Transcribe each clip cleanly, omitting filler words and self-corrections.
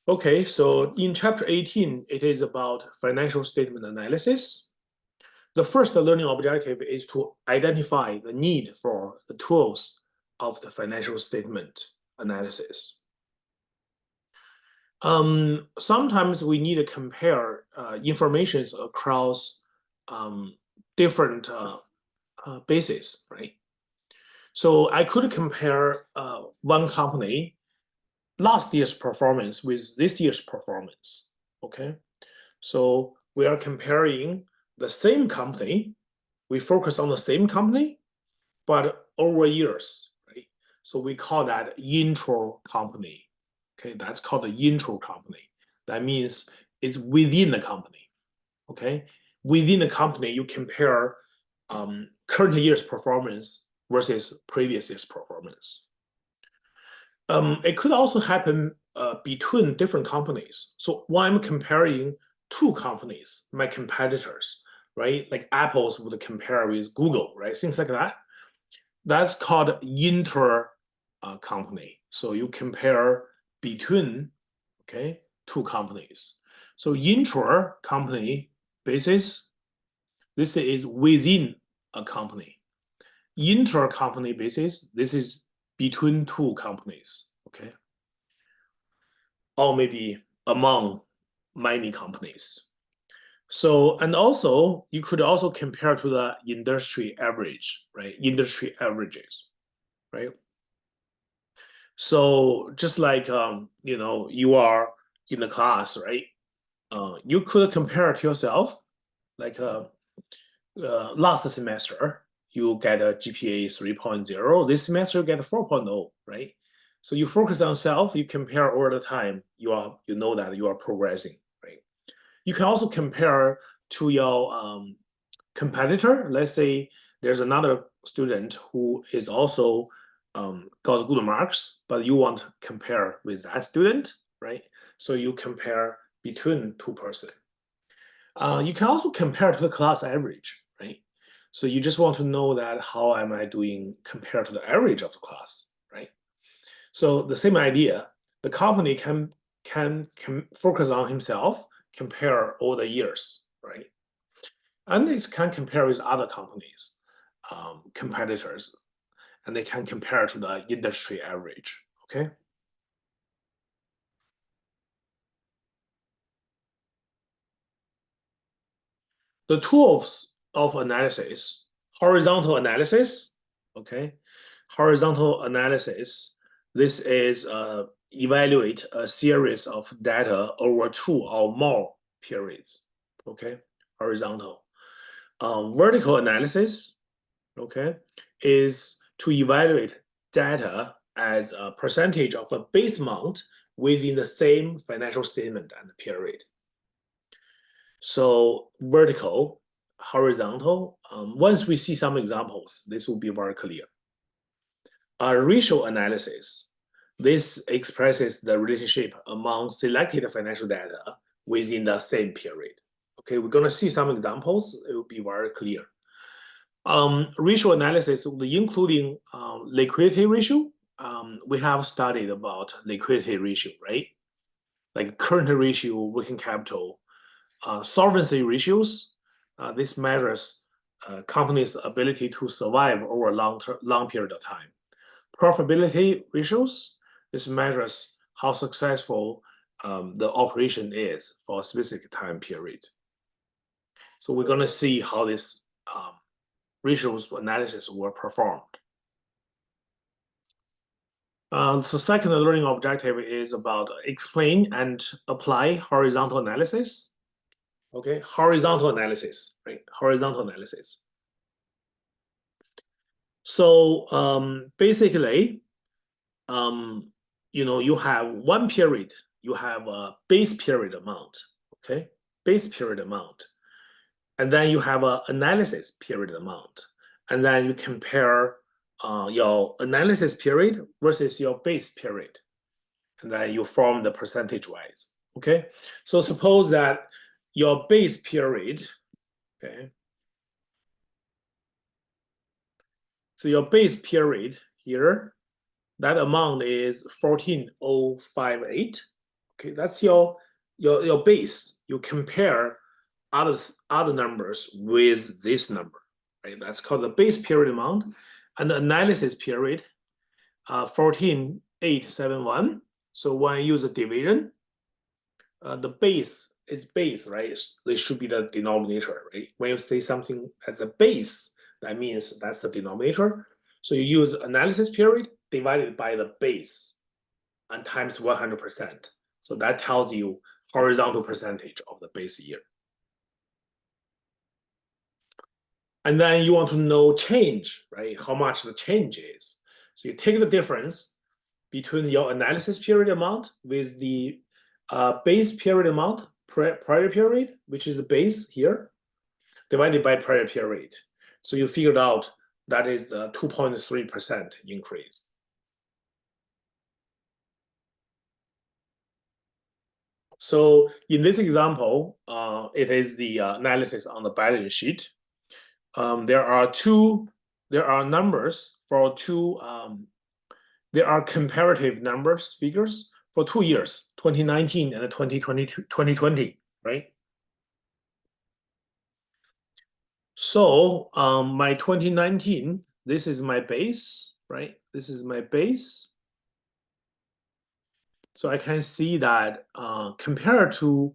Okay, so in chapter 18, it is about financial statement analysis. The first learning objective is to identify the need for the tools of the financial statement analysis. Sometimes we need to compare informations across different bases, right? So I could compare one company last year's performance with this year's performance. Okay, so we are comparing the same company. We focus on the same company, but over years, right? So we call that intro company. Okay, that's called the intro company. That means it's within the company. Okay, within the company, you compare current year's performance versus previous year's performance. It could also happen between different companies. So when I'm comparing two companies, my competitors, right? Like Apple's would compare with Google, right? Things like that. That's called inter company. So you compare between, okay, two companies. So intra company basis, this is within a company. Inter company basis, this is between two companies, okay? Or maybe among many companies. So, and also you could also compare to the industry average, right? Industry averages, right? So just like you are in the class, right? You could compare to yourself, like last semester you get a GPA 3.0. This semester you get 4.0, right? So you focus on self, you compare over the time, you know that you are progressing, right? You can also compare to your competitor. Let's say there's another student who is also got good marks, but you want to compare with that student, right? So you compare between two persons. You can also compare to the class average, right? So you just want to know that how am I doing compared to the average of the class, right? So the same idea, the company can focus on himself, compare all the years, right? And it can compare with other companies, competitors, and they can compare to the industry average, okay? The tools of analysis, horizontal analysis, okay? Horizontal analysis, this is evaluate a series of data over 2 or more periods, okay? Horizontal. Vertical analysis, okay, is to evaluate data as a percentage of a base amount within the same financial statement and period. So vertical, horizontal, once we see some examples, this will be very clear. Ratio analysis, this expresses the relationship among selected financial data within the same period. Okay, we're going to see some examples. It will be very clear. Ratio analysis, including liquidity ratio. We have studied about liquidity ratio, right? Like current ratio, working capital, solvency ratios. This measures companies' ability to survive over a long period of time. Profitability ratios. This measures how successful the operation is for a specific time period. So we're going to see how this ratios analysis were performed. So second learning objective is about explain and apply horizontal analysis. Okay, horizontal analysis, right? Horizontal analysis. So basically, you have one period, you have a base period amount, okay? Base period amount. And then you have an analysis period amount. And then you compare your analysis period versus your base period. And then you form the percentage-wise, okay? So suppose that your base period, okay? So your base period here, that amount is 14,058, Okay, that's your base. You compare other numbers with this number, right? That's called the base period amount, and the analysis period, 14,871. So when I use a division, the base is base, right? It should be the denominator, right? When you say something as a base, that means that's the denominator. So you use analysis period divided by the base and times 100%. So that tells you horizontal percentage of the base year. And then you want to know change, right? How much the change is. So you take the difference between your analysis period amount with the base period amount, prior period, which is the base here, divided by prior period. So you figured out that is the 2.3% increase. So in this example, it is the analysis on the balance sheet. There are numbers for two, there are comparative numbers, figures for 2 years, 2019 and 2020, right? So my 2019, this is my base, right? This is my base. So I can see that compared to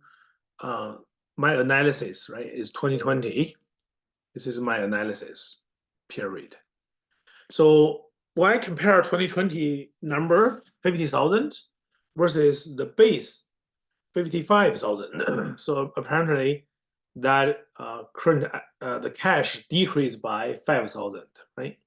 my analysis, right, is 2020. This is my analysis period. So when I compare 2020 number, 50,000 versus the base, 55,000. So apparently that current the cash decreased by 5,000, right?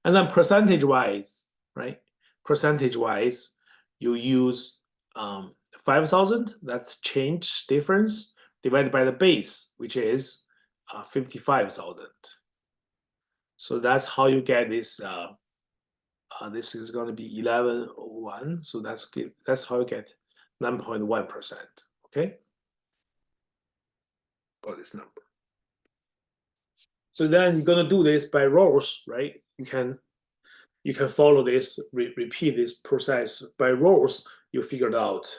And then percentage wise, right? Percentage wise, you use 5,000. That's change difference divided by the base, which is 55,000. So that's how you get this. This is going to be 1101. So that's how you get 9.1%. Okay, for this number. So then you're going to do this by rows, right? You can follow this, repeat this process by rows. You figured out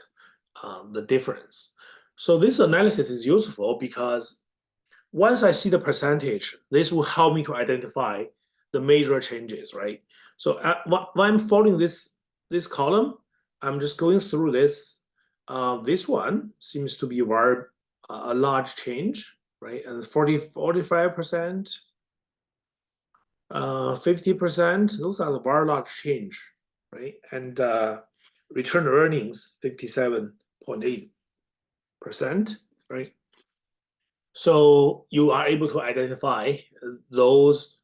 the difference. So this analysis is useful because once I see the percentage, this will help me to identify the major changes, right? So when I'm following this column, I'm just going through this. This one seems to be a large change, right? And 45%, 50%, those are the very large change, right? And return earnings, 57.8%, right? So you are able to identify those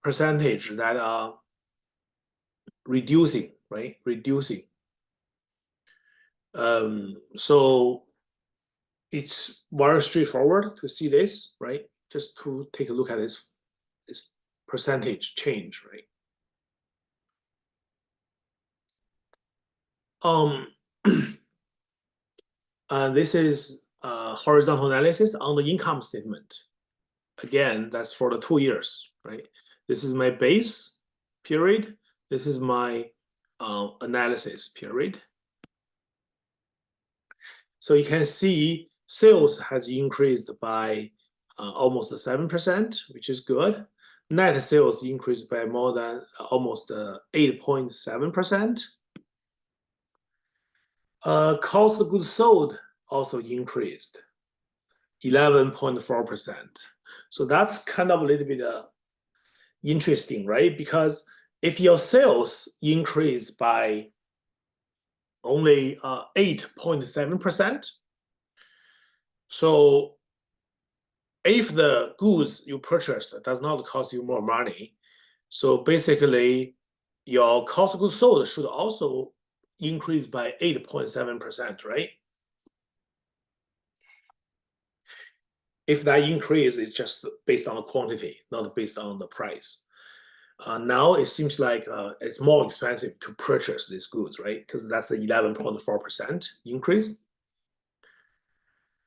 percentage that are reducing, right? Reducing. So it's very straightforward to see this, right? Just to take a look at this percentage change, right? This is horizontal analysis on the income statement. Again, that's for the 2 years, right? This is my base period. This is my analysis period. So you can see sales has increased by almost 7%, which is good. Net sales increased by more than almost 8.7%. Cost of goods sold also increased 11.4%. So that's kind of a little bit interesting, right? Because if your sales increase by only 8.7%, so if the goods you purchased does not cost you more money, so basically your cost of goods sold should also increase by 8.7%, right? If that increase is just based on the quantity, not based on the price. Now it seems like it's more expensive to purchase these goods, right? Because that's the 11.4% increase.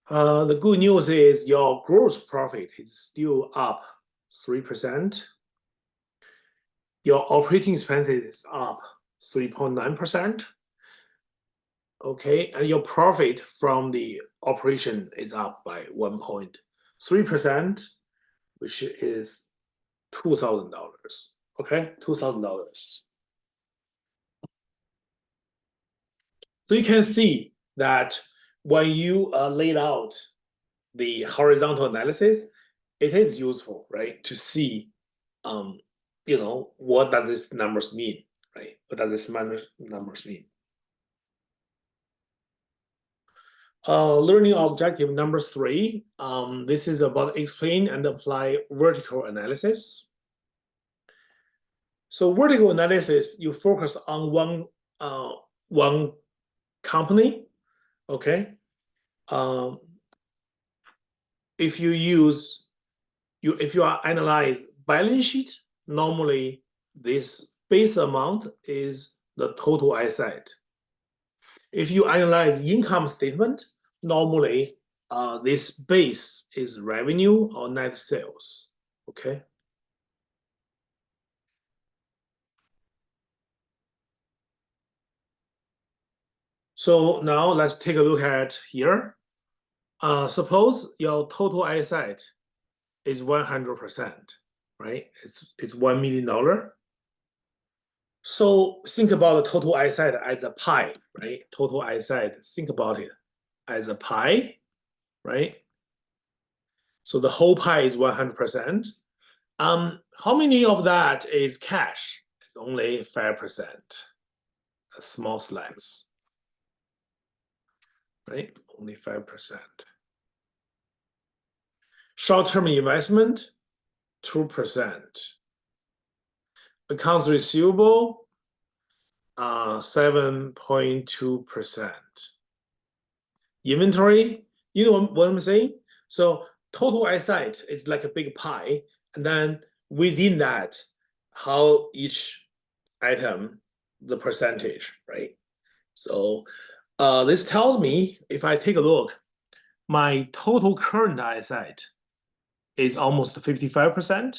The good news is your gross profit is still up 3%. Your operating expenses is up 3.9%. Okay, and your profit from the operation is up by 1.3%, which is $2,000. Okay, $2,000. So you can see that when you laid out the horizontal analysis, it is useful, right, to see, what does this numbers mean, right? What does this numbers mean? Learning objective number 3. This is about explain and apply vertical analysis. So vertical analysis, you focus on one company, okay? If you analyze balance sheet, normally this base amount is the total asset. If you analyze income statement, normally this base is revenue or net sales. Okay. So now let's take a look at here. Suppose your total asset is 100%, right? It's $1 million. So think about the total asset as a pie, right? Total asset, think about it as a pie, right? So the whole pie is 100%. How many of that is cash? It's only 5%, a small slice, right? Only 5%. Short-term investment, 2%. Accounts receivable, 7.2%. Inventory, you know what I'm saying? So total asset is like a big pie, and then within that, how each item, the percentage, right? So this tells me, if I take a look, my total current asset is almost 55%.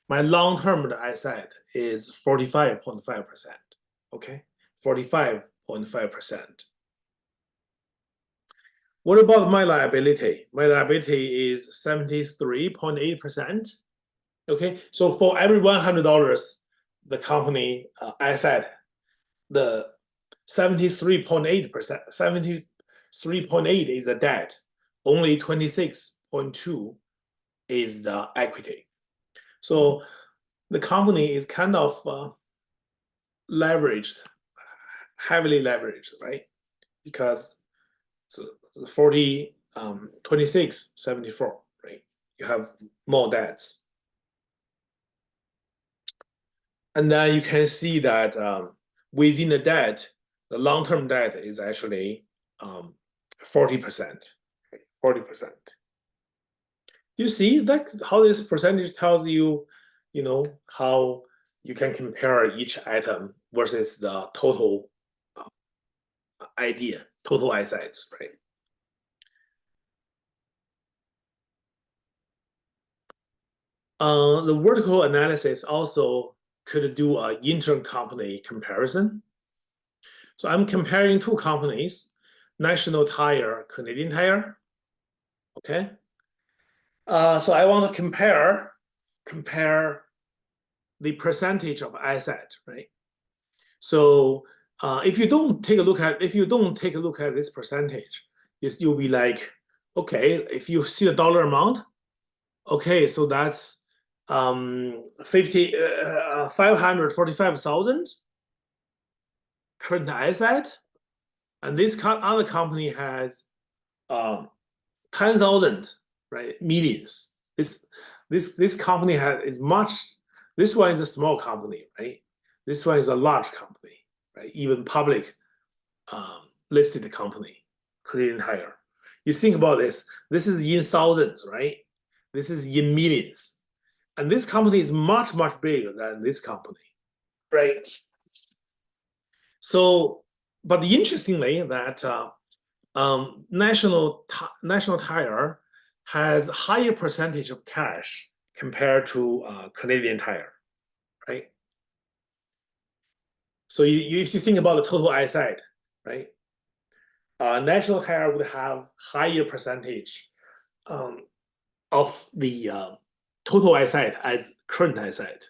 My long-term asset is 45.5%. Okay, 45.5%. What about my liability? My liability is 73.8%. Okay, so for every $100, the company asset, the 73.8%, 73.8 is a debt. Only 26.2 is the equity. So the company is kind of leveraged, heavily leveraged, right? Because it's 40, 26, 74, right? You have more debts. And then you can see that within the debt, the long-term debt is actually 40%. 40%. You see that how this percentage tells you, how you can compare each item versus the total total assets, right? The vertical analysis also could do an intercompany comparison. So I'm comparing two companies, National Tire, Canadian Tire. Okay. So I want to compare the percentage of asset, right? So if you don't take a look at this percentage, you'll be like, okay, if you see the dollar amount, okay, so that's 545,000 current asset, and this other company has 10,000, right, millions. This company is much. This one is a small company, right? This one is a large company, right? Even public listed company, Canadian Tire. You think about this. This is in thousands, right? This is in millions, and this company is much bigger than this company, right? So, but interestingly, that National Tire has higher percentage of cash compared to Canadian Tire, right? So if you think about the total asset, right? National Tire would have higher percentage of the total asset as current asset,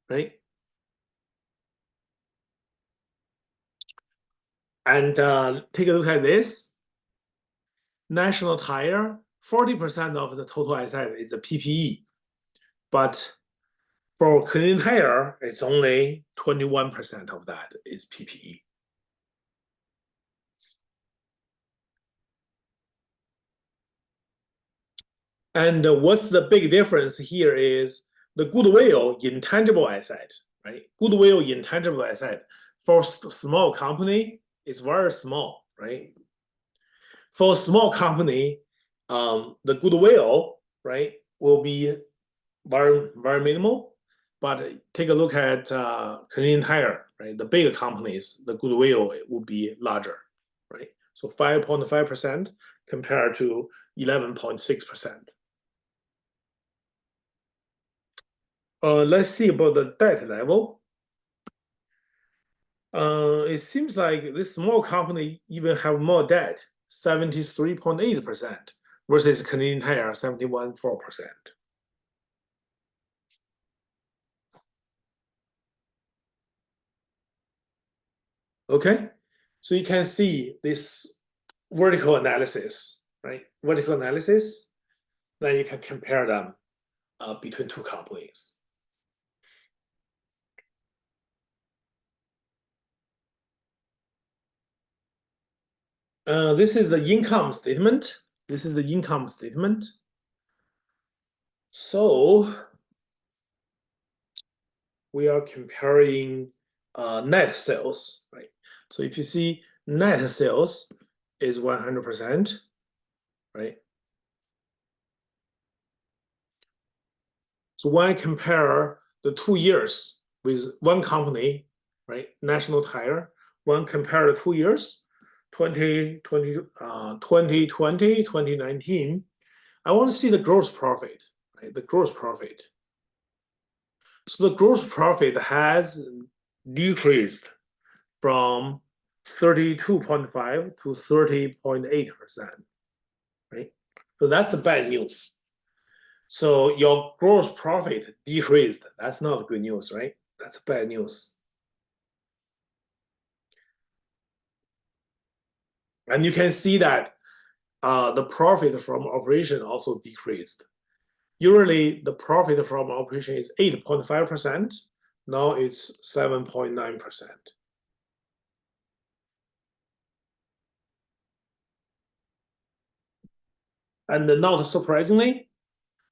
right? And take a look at this. National Tire, 40% of the total asset is a PPE, but for Canadian Tire, it's only 21% of that is PPE. And what's the big difference here is the goodwill intangible asset, right? Goodwill intangible asset for small company is very small, right? For small company, the goodwill, right, will be very minimal. But take a look at Canadian Tire, right? The bigger companies, the goodwill will be larger, right? So 5.5% compared to 11.6%. Let's see about the debt level. It seems like this small company even have more debt, 73.8% versus Canadian Tire, 71.4%. Okay, so you can see this vertical analysis, right? Vertical analysis, then you can compare them between two companies. This is the income statement. This is the income statement. So we are comparing net sales, right? So if you see net sales is 100%, right? So when I compare the 2 years with one company, right? National Tire, when compare the 2 years, 2020, 2019, I want to see the gross profit, right? The gross profit. So the gross profit has decreased from 32.5 to 30.8%, right? So that's the bad news. So your gross profit decreased. That's not good news, right? That's bad news. And you can see that the profit from operation also decreased. Usually the profit from operation is 8.5%. Now it's 7.9%. And not surprisingly,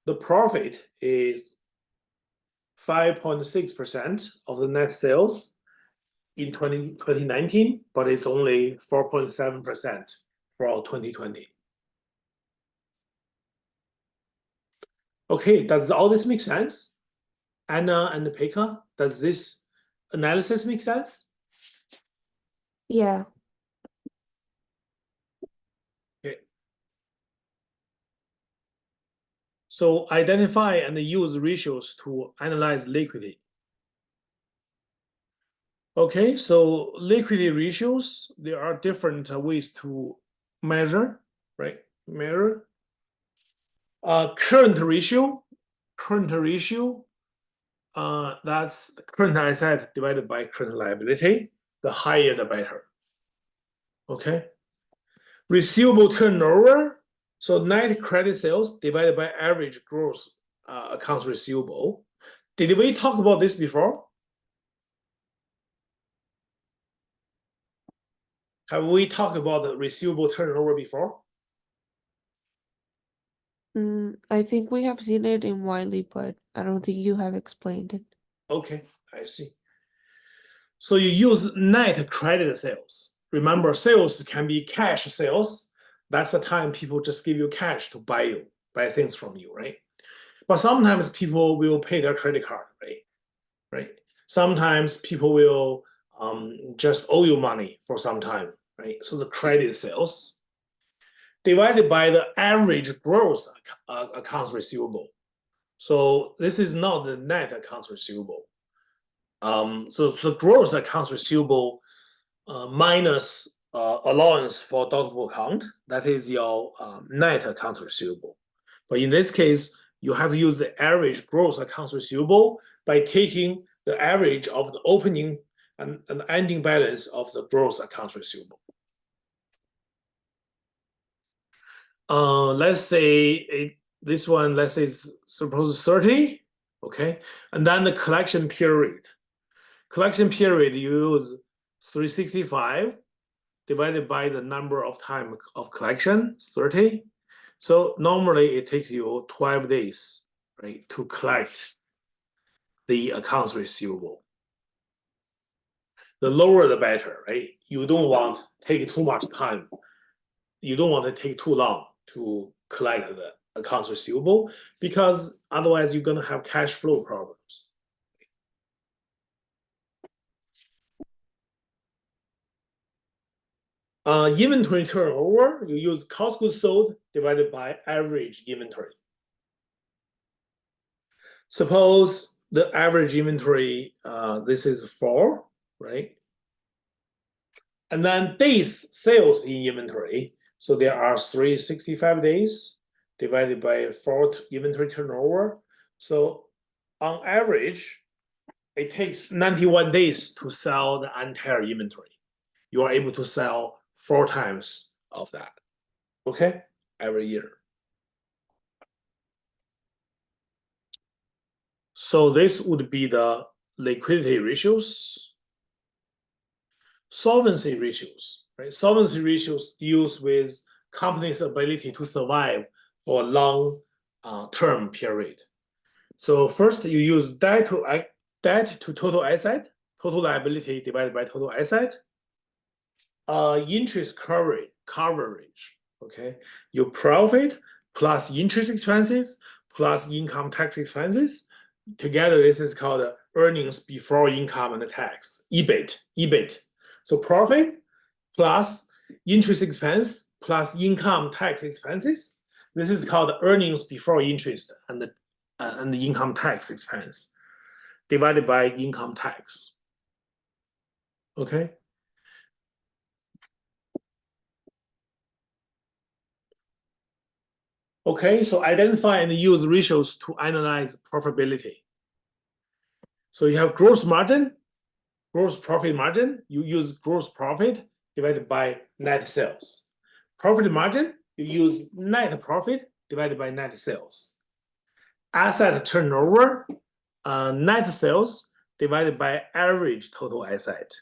the profit is 5.6% of the net sales in 2019, but it's only 4.7% for 2020. Okay, does all this make sense? Anna and Pekka, does this analysis make sense? Yeah. Okay. So identify and use ratios to analyze liquidity. Okay, so liquidity ratios, there are different ways to measure, right? Measure. Current ratio, that's the current asset divided by current liability. The higher, the better. Okay. Receivable turnover, so net credit sales divided by average gross accounts receivable. Did we talk about this before? Have we talked about the receivable turnover before? I think we have seen it in Wiley, but I don't think you have explained it. Okay, I see. So you use net credit sales. Remember, sales can be cash sales. That's the time people just give you cash to buy things from you, right? But sometimes people will pay their credit card, right? Sometimes people will just owe you money for some time, right? So the credit sales divided by the average gross accounts receivable. So this is not the net accounts receivable. So the gross accounts receivable minus allowance for doubtful account, that is your net accounts receivable. But in this case, you have to use the average gross accounts receivable by taking the average of the opening and ending balance of the gross accounts receivable. Let's say this one, let's say it's suppose 30, okay? And then the collection period. Collection period, you use 365 divided by the number of time of collection, 30. So normally it takes you 12 days, right, to collect the accounts receivable. The lower the better, right? You don't want to take too much time. You don't want to take too long to collect the accounts receivable because otherwise you're going to have cash flow problems. Inventory turnover, you use cost goods sold divided by average inventory. Suppose the average inventory, this is 4, right? And then days sales in inventory. So there are 365 days divided by 4 inventory turnover. So on average, it takes 91 days to sell the entire inventory. You are able to sell 4 times of that, okay, every year. So this would be the liquidity ratios. Solvency ratios, right? Solvency ratios deals with company's ability to survive for a long term period. So first you use debt to total asset, total liability divided by total asset. Interest coverage, okay? Your profit plus interest expenses plus income tax expenses. Together, this is called earnings before income and tax, EBIT. So profit plus interest expense plus income tax expenses. This is called earnings before interest and the income tax expense divided by income tax. Okay. Okay, so identify and use ratios to analyze profitability. So you have gross margin, gross profit margin. You use gross profit divided by net sales. Profit margin, you use net profit divided by net sales. Asset turnover, net sales divided by average total asset.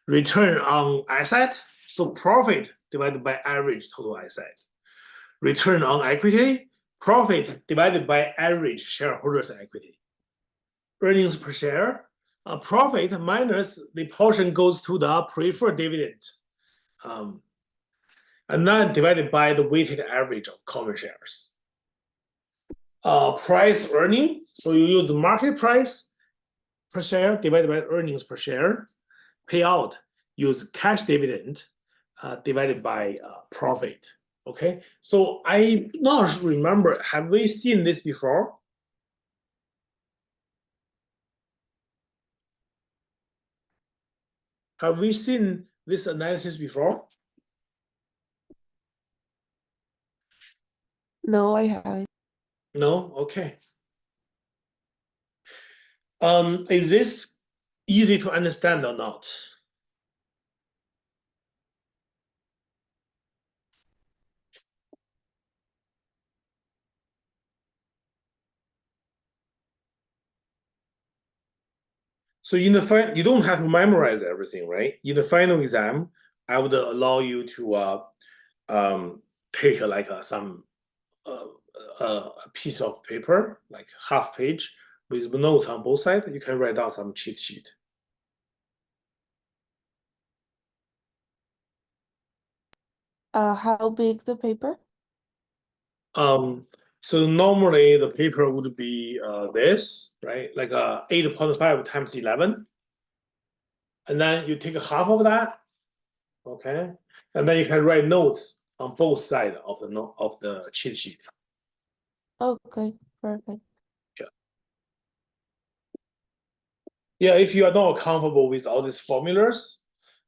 Return on asset, so profit divided by average total asset. Return on equity, profit divided by average shareholders' equity. Earnings per share, profit minus the portion goes to the preferred dividend, and then divided by the weighted average of common shares. Price earning, so you use the market price per share divided by earnings per share. Payout, use cash dividend divided by profit. Okay, so I not remember, have we seen this before? Have we seen this analysis before? No, I haven't. No? Okay. Is this easy to understand or not? So in the you don't have to memorize everything, right? In the final exam, I would allow you to take like some a piece of paper, like half page, with notes on both sides. You can write down some cheat sheet. How big the paper? So normally the paper would be this, right? Like 8.5 times 11. And then you take half of that, okay? And then you can write notes on both sides of the cheat sheet. Okay, perfect. Yeah, if you are not comfortable with all these formulas,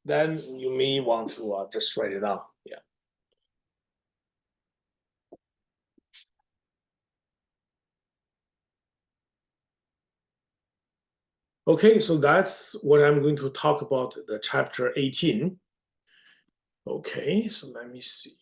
then you may want to just write it down. Yeah. Okay, so that's what I'm going to talk about the chapter 18. Okay, so let me see.